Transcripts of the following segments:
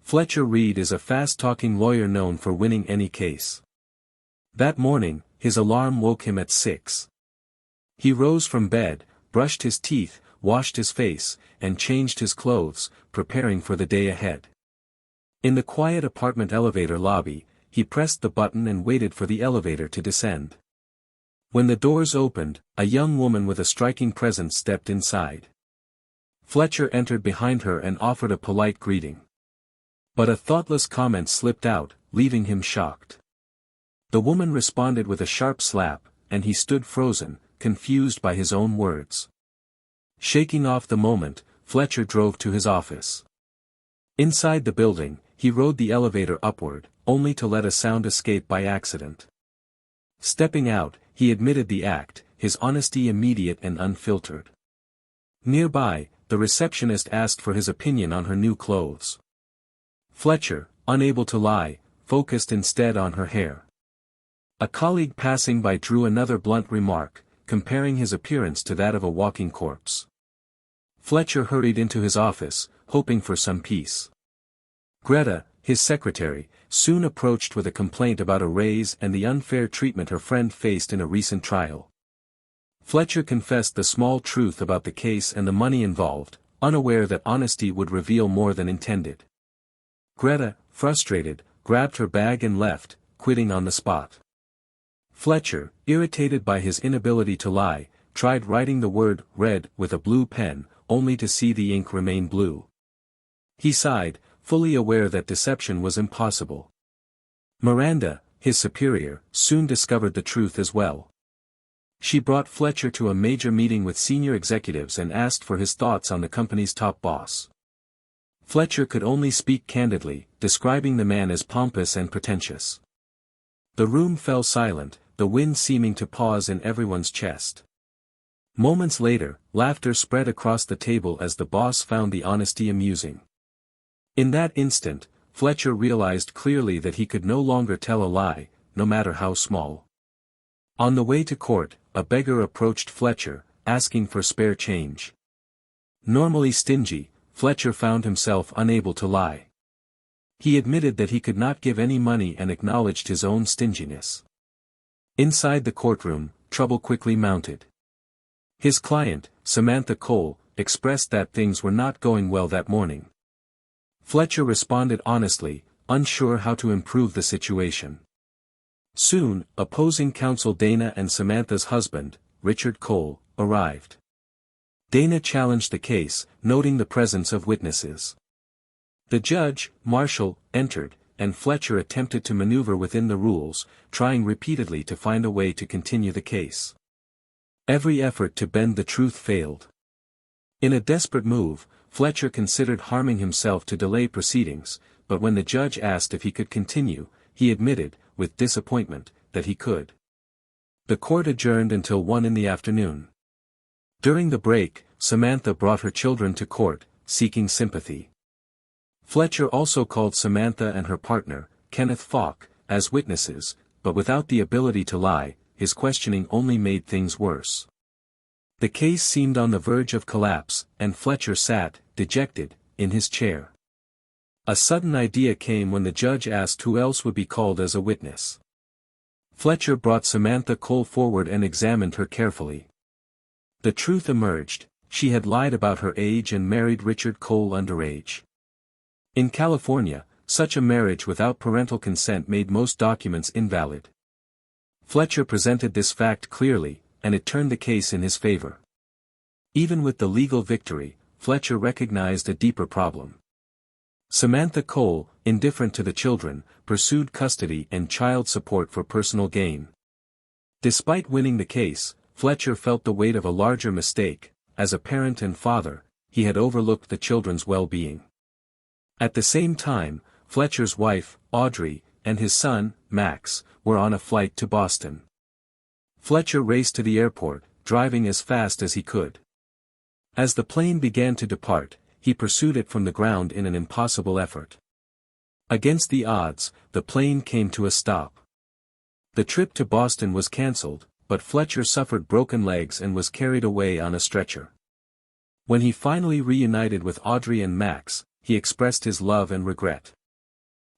Fletcher Reed is a fast-talking lawyer known for winning any case. That morning, his alarm woke him at 6. He rose from bed, brushed his teeth, washed his face, and changed his clothes, preparing for the day ahead. In the quiet apartment elevator lobby, he pressed the button and waited for the elevator to descend. When the doors opened, a young woman with a striking presence stepped inside. Fletcher entered behind her and offered a polite greeting. But a thoughtless comment slipped out, leaving him shocked. The woman responded with a sharp slap, and he stood frozen, confused by his own words. Shaking off the moment, Fletcher drove to his office. Inside the building, he rode the elevator upward, only to let a sound escape by accident. Stepping out, he admitted the act, his honesty immediate and unfiltered. Nearby, the receptionist asked for his opinion on her new clothes. Fletcher, unable to lie, focused instead on her hair. A colleague passing by drew another blunt remark, comparing his appearance to that of a walking corpse. Fletcher hurried into his office, hoping for some peace. Greta, his secretary, soon approached with a complaint about a raise and the unfair treatment her friend faced in a recent trial. Fletcher confessed the small truth about the case and the money involved, unaware that honesty would reveal more than intended. Greta, frustrated, grabbed her bag and left, quitting on the spot. Fletcher, irritated by his inability to lie, tried writing the word "red" with a blue pen, only to see the ink remain blue. He sighed, fully aware that deception was impossible. Miranda, his superior, soon discovered the truth as well. She brought Fletcher to a major meeting with senior executives and asked for his thoughts on the company's top boss. Fletcher could only speak candidly, describing the man as pompous and pretentious. The room fell silent, the wind seeming to pause in everyone's chest. Moments later, laughter spread across the table as the boss found the honesty amusing. In that instant, Fletcher realized clearly that he could no longer tell a lie, no matter how small. On the way to court, a beggar approached Fletcher, asking for spare change. Normally stingy, Fletcher found himself unable to lie. He admitted that he could not give any money and acknowledged his own stinginess. Inside the courtroom, trouble quickly mounted. His client, Samantha Cole, expressed that things were not going well that morning. Fletcher responded honestly, unsure how to improve the situation. Soon, opposing counsel Dana and Samantha's husband, Richard Cole, arrived. Dana challenged the case, noting the presence of witnesses. The judge, Marshall, entered, and Fletcher attempted to maneuver within the rules, trying repeatedly to find a way to continue the case. Every effort to bend the truth failed. In a desperate move, Fletcher considered harming himself to delay proceedings, but when the judge asked if he could continue, he admitted, with disappointment, that he could. The court adjourned until 1 in the afternoon. During the break, Samantha brought her children to court, seeking sympathy. Fletcher also called Samantha and her partner, Kenneth Falk, as witnesses, but without the ability to lie, his questioning only made things worse. The case seemed on the verge of collapse, and Fletcher sat, dejected, in his chair. A sudden idea came when the judge asked who else would be called as a witness. Fletcher brought Samantha Cole forward and examined her carefully. The truth emerged: she had lied about her age and married Richard Cole underage. In California, such a marriage without parental consent made most documents invalid. Fletcher presented this fact clearly, and it turned the case in his favor. Even with the legal victory, Fletcher recognized a deeper problem. Samantha Cole, indifferent to the children, pursued custody and child support for personal gain. Despite winning the case, Fletcher felt the weight of a larger mistake. As a parent and father, he had overlooked the children's well-being. At the same time, Fletcher's wife, Audrey, and his son, Max, were on a flight to Boston. Fletcher raced to the airport, driving as fast as he could. As the plane began to depart, he pursued it from the ground in an impossible effort. Against the odds, the plane came to a stop. The trip to Boston was cancelled, but Fletcher suffered broken legs and was carried away on a stretcher. When he finally reunited with Audrey and Max, he expressed his love and regret.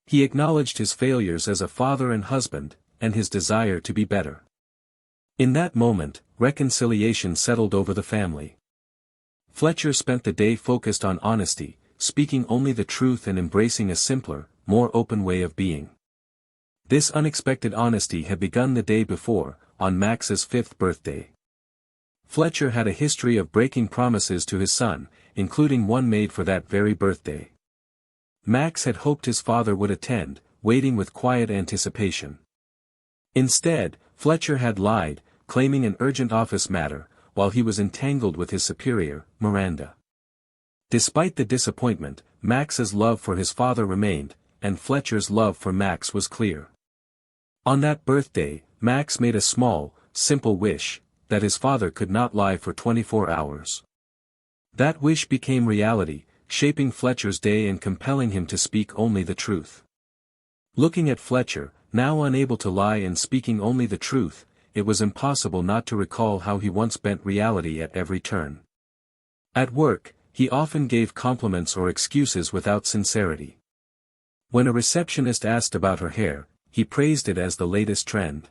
He acknowledged his failures as a father and husband, and his desire to be better. In that moment, reconciliation settled over the family. Fletcher spent the day focused on honesty, speaking only the truth and embracing a simpler, more open way of being. This unexpected honesty had begun the day before, on Max's 5th birthday. Fletcher had a history of breaking promises to his son, including one made for that very birthday. Max had hoped his father would attend, waiting with quiet anticipation. Instead, Fletcher had lied, claiming an urgent office matter, while he was entangled with his superior, Miranda. Despite the disappointment, Max's love for his father remained, and Fletcher's love for Max was clear. On that birthday, Max made a small, simple wish, that his father could not lie for 24 hours. That wish became reality, shaping Fletcher's day and compelling him to speak only the truth. Looking at Fletcher, now unable to lie and speaking only the truth, it was impossible not to recall how he once bent reality at every turn. At work, he often gave compliments or excuses without sincerity. When a receptionist asked about her hair, he praised it as the latest trend.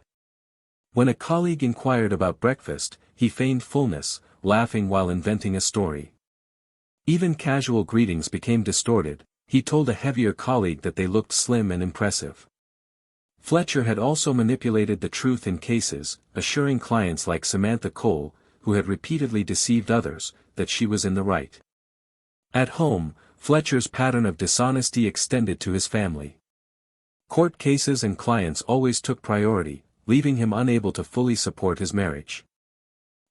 When a colleague inquired about breakfast, he feigned fullness, laughing while inventing a story. Even casual greetings became distorted. He told a heavier colleague that they looked slim and impressive. Fletcher had also manipulated the truth in cases, assuring clients like Samantha Cole, who had repeatedly deceived others, that she was in the right. At home, Fletcher's pattern of dishonesty extended to his family. Court cases and clients always took priority, leaving him unable to fully support his marriage.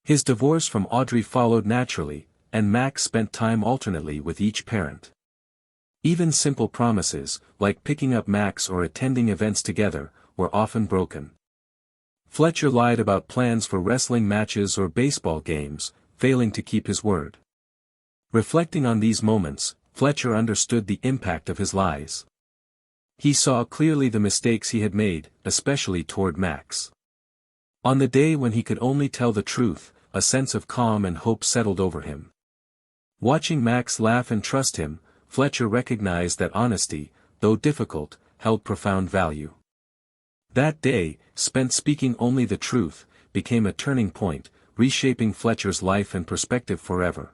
His divorce from Audrey followed naturally, and Max spent time alternately with each parent. Even simple promises, like picking up Max or attending events together, were often broken. Fletcher lied about plans for wrestling matches or baseball games, failing to keep his word. Reflecting on these moments, Fletcher understood the impact of his lies. He saw clearly the mistakes he had made, especially toward Max. On the day when he could only tell the truth, a sense of calm and hope settled over him. Watching Max laugh and trust him, Fletcher recognized that honesty, though difficult, held profound value. That day, spent speaking only the truth, became a turning point, reshaping Fletcher's life and perspective forever.